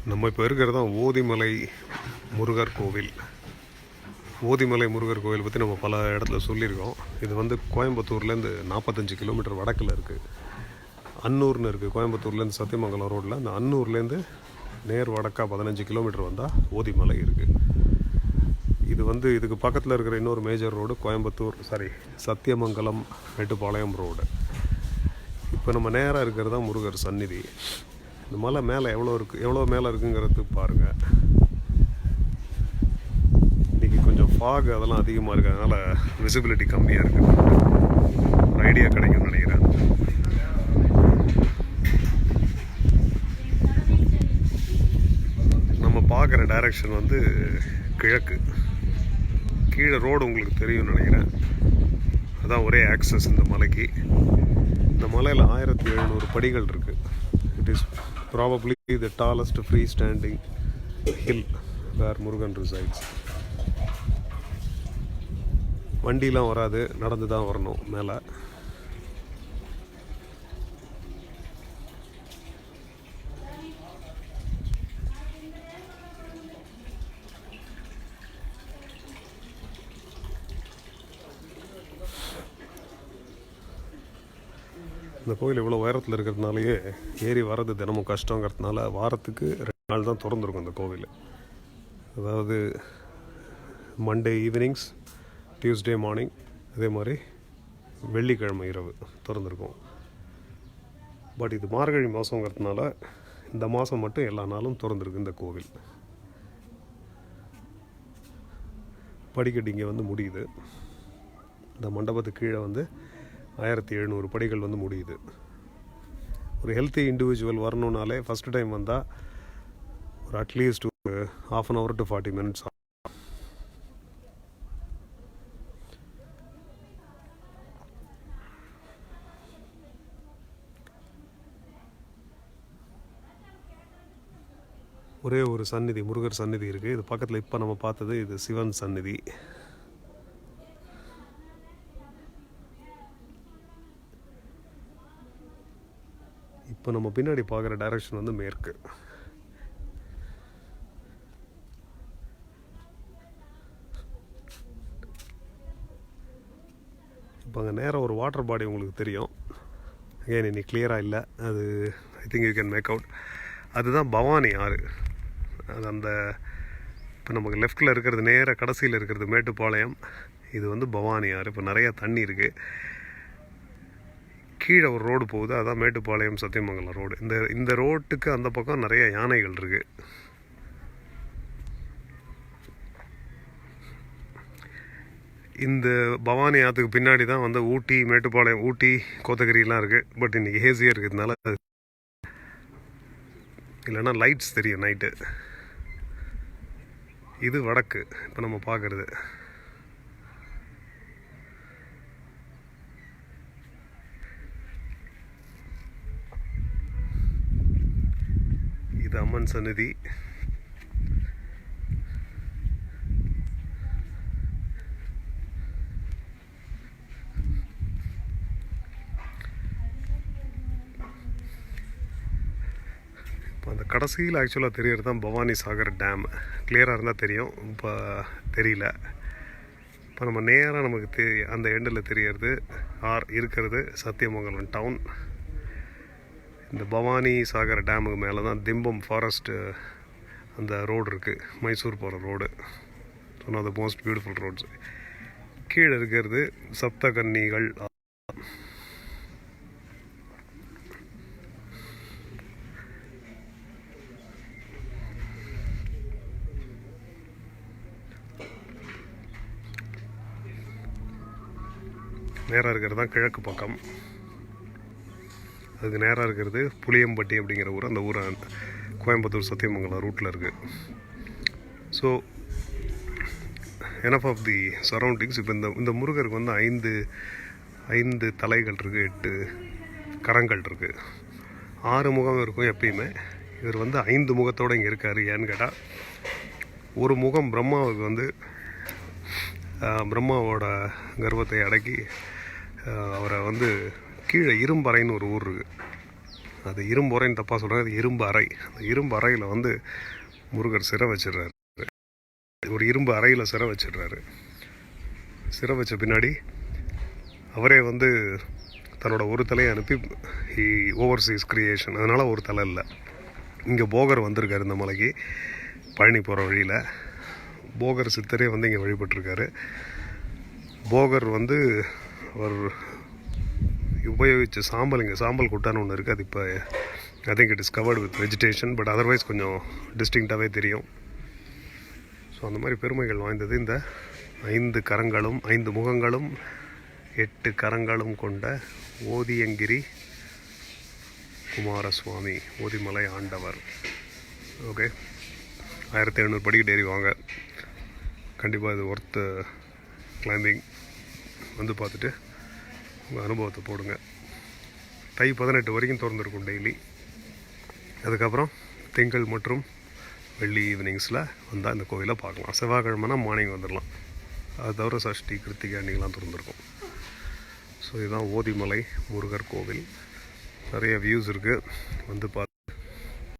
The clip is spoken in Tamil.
நம்ம இப்போ இருக்கிறது தான் ஓதிமலை முருகர் கோவில். ஓதிமலை முருகர் கோவில் பற்றி நம்ம பல இடத்துல சொல்லியிருக்கோம். இது வந்து கோயம்புத்தூர்லேருந்து 45 கிலோமீட்டர் வடக்கில் இருக்குது. அன்னூர்னு இருக்குது. கோயம்புத்தூர்லேருந்து சத்தியமங்கலம் ரோட்டில் அந்த அன்னூர்லேருந்து நேர் வடக்காக 15 கிலோமீட்டர் வந்தால் ஓதிமலை இருக்குது. இது வந்து இதுக்கு பக்கத்தில் இருக்கிற இன்னொரு major road Sathyamangalam Mettupalayam road. இப்போ நம்ம நேராக இருக்கிறது தான் முருகர் சந்நிதி. இந்த மலை மேலே எவ்வளோ மேலே இருக்குங்கிறது பாருங்கள். இன்றைக்கி கொஞ்சம் ஃபாக் அதெல்லாம் அதிகமாக இருக்குது, அதனால் விசிபிலிட்டி கம்மியாக இருக்குது. ஒரு ஐடியா கிடைக்கும்னு நினைக்கிறேன். நம்ம பார்க்குற டைரக்ஷன் வந்து கிழக்கு. கீழே ரோடு உங்களுக்கு தெரியும்னு நினைக்கிறேன். அதான் ஒரே ஆக்சஸ் இந்த மலைக்கு. இந்த மலையில் 1700 படிகள் இருக்குது. It is probably the tallest freestanding hill where Murugan resides. வண்டிலாம் வராது, நடந்து தான் வரணும் மேலே. இந்த கோயில் இவ்வளோ உயரத்தில் இருக்கிறதுனாலேயே ஏறி வர்றது தினமும் கஷ்டங்கிறதுனால வாரத்துக்கு 2 நாள் தான் திறந்துருக்கும் இந்த கோவில். அதாவது மண்டே ஈவினிங்ஸ், டியூஸ்டே மார்னிங், அதே மாதிரி வெள்ளிக்கிழமை இரவு திறந்துருக்கும். பட் இது மார்கழி மாதங்கிறதுனால இந்த மாதம் மட்டும் எல்லா நாளும் திறந்துருக்கு இந்த கோவில். படிக்கட்டு இங்கே வந்து முடியுது. இந்த மண்டபத்துக்கு கீழே வந்து 1700 படிகள் வந்து முடியுது. ஒரு ஹெல்த்தி இண்டிவிஜுவல் வரணுன்னாலே ஃபஸ்ட்டு டைம் வந்தால் ஒரு அட்லீஸ்ட் ஒரு ½ an hour to 40 minutes. ஒரே ஒரு சந்நிதி, முருகர் சந்நிதி இருக்குது. இது பக்கத்தில் இப்போ நம்ம பார்த்தது இது சிவன் சந்நிதி. இப்போ நம்ம பின்னாடி பார்க்குற டைரக்ஷன் வந்து மேற்கு. இப்போ அங்கே நேராக ஒரு வாட்டர் பாடி உங்களுக்கு தெரியும். ஏன் இன்னைக்கு கிளியராக இல்லை, அது I think you can make out. அதுதான் பவானி ஆறு. அது அந்த இப்போ நமக்கு லெஃப்டில் இருக்கிறது, நேராக கடைசியில் இருக்கிறது மேட்டுப்பாளையம். இது வந்து பவானி ஆறு. இப்போ நிறையா தண்ணி இருக்குது. கீழே ஒரு ரோடு போகுது, அதான் மேட்டுப்பாளையம் சத்தியமங்கலம் ரோடு. இந்த ரோட்டுக்கு அந்த பக்கம் நிறைய யானைகள் இருக்குது. இந்த பவானி ஆற்றுக்கு பின்னாடி தான் வந்து ஊட்டி கோத்தகிரிலாம் இருக்குது. பட் இன்றைக்கி ஹேசியாக இருக்கிறதுனால இல்லைன்னா லைட்ஸ் தெரியும் நைட்டு. இது வடக்கு இப்போ நம்ம பார்க்குறது. இது அம்மன் சந்நிதி. இப்போ அந்த கடைசியில் ஆக்சுவலாக தெரியறது தான் பவானி சாகர் டேம். கிளியராக இருந்தால் தெரியும், இப்போ தெரியல. இப்போ நம்ம நேராக நமக்கு அந்த எண்டில் தெரியறது இருக்கிறது சத்தியமங்கலம் டவுன். இந்த பவானி சாகர் டேமுக்கு மேலே தான் திம்பம் ஃபாரஸ்ட்டு அந்த ரோடு இருக்குது, மைசூர் போகிற road. One of the most beautiful roads. கீழே இருக்கிறது சப்தகன்னிகள். நேராக இருக்கிறது தான் கிழக்கு பக்கம். அதுக்கு நேராக இருக்கிறது புளியம்பட்டி அப்படிங்கிற ஊர். அந்த ஊர் கோயம்புத்தூர் சத்தியமங்கலம் ரூட்டில் இருக்குது. So enough of the surroundings. இப்போ இந்த முருகருக்கு வந்து 5 தலைகள் இருக்குது, 8 கரங்கள் இருக்குது, 6 முகம் இருக்கும் எப்பயுமே. இவர் வந்து 5 முகத்தோடு இங்கே இருக்கார். ஏன்னு கேட்டால் ஒரு முகம் பிரம்மாவுக்கு வந்து பிரம்மாவோட கர்வத்தை அடக்கி அவரை வந்து கீழே இரும்பறைன்னு ஒரு ஊர் இருக்குது, அது இரும்பு உரைன்னு தப்பாக சொல்கிறாங்க, அது இரும்பு அறை. அந்த இரும்பு அறையில் வந்து முருகர் சிறை வச்சிடுறாரு. ஒரு இரும்பு அறையில் சிறை வச்சிடுறாரு. சிறை வச்ச பின்னாடி அவரே வந்து தன்னோட ஒரு தலையை அனுப்பி ஓவர்சீஸ் கிரியேஷன், அதனால் ஒரு தலை இல்லை. இங்கே போகர் வந்திருக்காரு இந்த மலைக்கு, பழனி போகிற வழியில். போகர் சித்தரே வந்து இங்கே வழிபட்டிருக்காரு. போகர் வந்து அவர் உபயோகித்த சாம்பல், இங்கே சாம்பல் குட்டான்னு ஒன்று இருக்குது. அது இப்போ I think it is covered with vegetation, but otherwise கொஞ்சம் டிஸ்டிங்க்டாகவே தெரியும். ஸோ அந்த மாதிரி பெருமைகள் வாய்ந்தது இந்த 5 கரங்களும் 5 முகங்களும் 8 கரங்களும் கொண்ட ஓதியங்கிரி குமாரசுவாமி, ஓதிமலை ஆண்டவர். ஓகே, 1700 படிக்கிட்டு ஏறி வாங்க. கண்டிப்பாக இது ஒர்த்து கிளைம்பிங். வந்து பார்த்துட்டு உங்கள் அனுபவத்தை போடுங்க. தை 18 வரைக்கும் திறந்துருக்கும் டெய்லி. அதுக்கப்புறம் திங்கள் மற்றும் வெள்ளி ஈவினிங்ஸில் வந்தால் இந்த கோவிலை பார்க்கலாம். செவ்வாய்க்கிழமைனா மார்னிங் வந்துடலாம். அது தவிர சஷ்டி கிருத்திகை அன்றைக்கெலாம் திறந்துருக்கும். ஸோ இதுதான் ஓதிமலை முருகர் கோவில். நிறைய வியூஸ் இருக்குது, வந்து பார்த்து